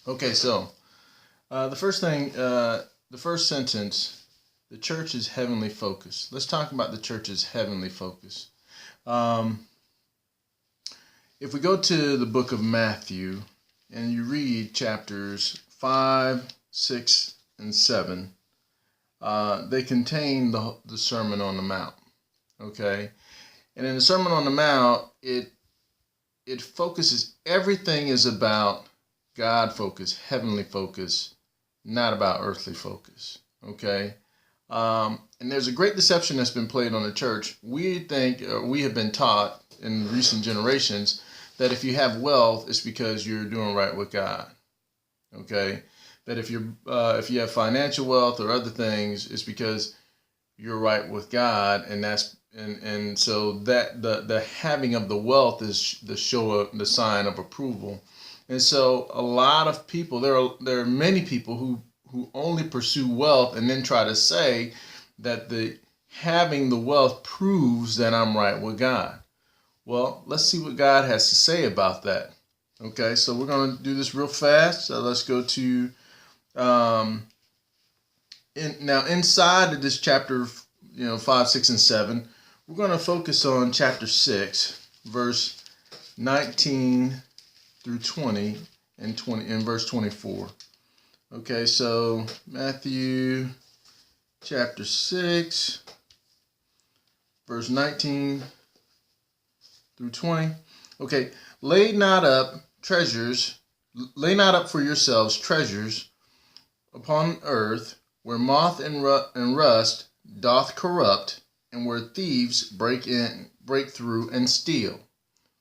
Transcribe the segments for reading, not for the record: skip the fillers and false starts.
Okay, so the first thing, the first sentence, the church is heavenly focused. Let's talk about the church's heavenly focus. Um, if we go to the book of Matthew and you read chapters 5, 6, and 7, they contain the Sermon on the Mount. Okay, and in the Sermon on the Mount, it focuses, everything is about God focus, heavenly focus, not about earthly focus. Okay, and there's a great deception that's been played on the church. We think, we have been taught in recent generations that if you have wealth, it's because you're doing right with God. Okay, that if you have financial wealth or other things, it's because you're right with God, and so that the having of the wealth is the sign of approval. And so a lot of people, there are many people who only pursue wealth and then try to say that the having the wealth proves that I'm right with God. Well, let's see what God has to say about that. Okay, so we're going to do this real fast. So let's go to now inside of this chapter, 5, 6, and 7, we're going to focus on chapter 6, verse 19 through 20 and verse 24. Okay, so Matthew chapter 6, verse 19 through 20. Okay, lay not up for yourselves treasures upon earth, where moth and rust doth corrupt, and where thieves break through and steal.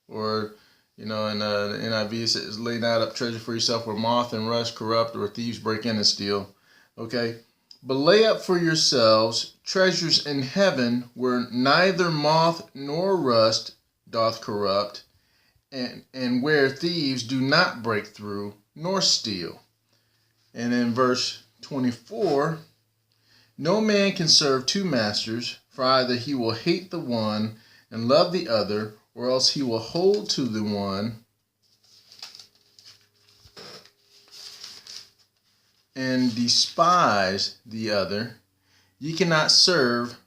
Or, in the NIV it says, lay not up treasure for yourself where moth and rust corrupt, or thieves break in and steal. Okay, but lay up for yourselves treasures in heaven, where neither moth nor rust doth corrupt, and where thieves do not break through nor steal. And in verse 24, no man can serve two masters, for either he will hate the one and love the other, or else he will hold to the one and despise the other. Ye cannot serve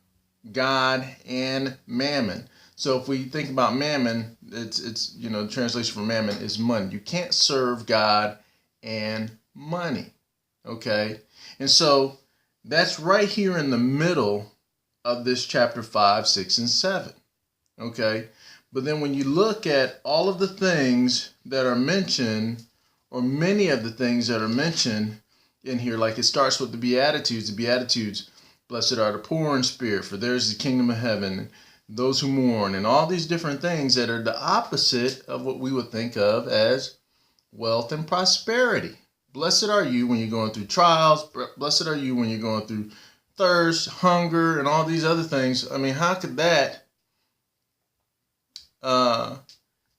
God and mammon. So if we think about mammon, it's the translation for mammon is money. You can't serve God and money. Okay, and so that's right here in the middle of this chapter 5, 6, and 7. Okay, but then when you look at all of the things that are mentioned, or many of the things that are mentioned in here, like it starts with the Beatitudes, blessed are the poor in spirit, for theirs is the kingdom of heaven, those who mourn, and all these different things that are the opposite of what we would think of as wealth and prosperity. Blessed are you when you're going through trials. Blessed are you when you're going through thirst, hunger, and all these other things. I mean, how could that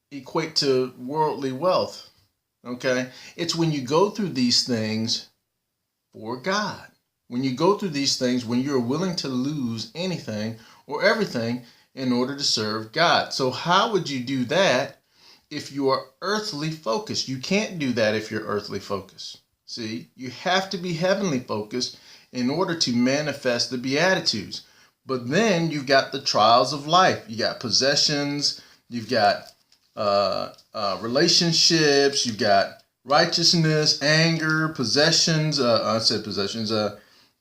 equate to worldly wealth? Okay, it's when you go through these things for God. When you go through these things, when you're willing to lose anything or everything in order to serve God. So how would you do that if you are earthly focused? You can't do that if you're earthly focused. See, you have to be heavenly focused in order to manifest the Beatitudes. But then you've got the trials of life. You got possessions, you've got relationships, you've got righteousness, anger, possessions.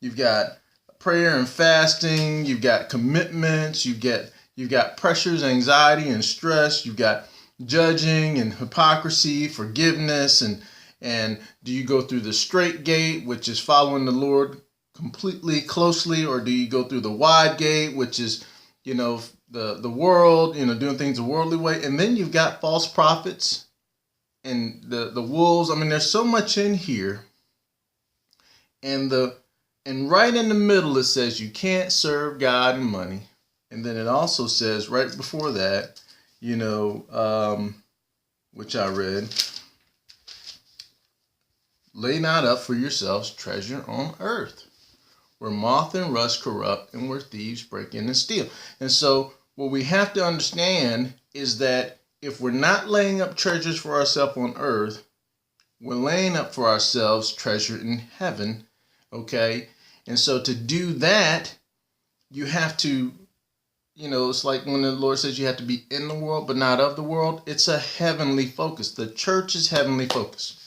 You've got prayer and fasting. You've got commitments. You've got pressures, anxiety, and stress. You've got judging and hypocrisy, forgiveness, and do you go through the straight gate, which is following the Lord completely closely, or do you go through the wide gate, which is the world, doing things the worldly way? And then you've got false prophets and the wolves. I mean, there's so much in here, and right in the middle it says you can't serve God and money, and then it also says right before that, which I read, lay not up for yourselves treasure on earth, where moth and rust corrupt, and where thieves break in and steal. And so what we have to understand is that if we're not laying up treasures for ourselves on earth, We're laying up for ourselves treasure in heaven, okay? And so to do that, you have to, it's like when the Lord says you have to be in the world but not of the world. It's a heavenly focus. The church is heavenly focused,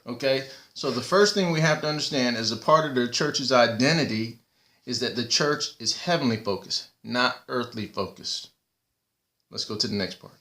okay? So the first thing we have to understand as a part of the church's identity is that the church is heavenly focused, not earthly focused. Let's go to the next part.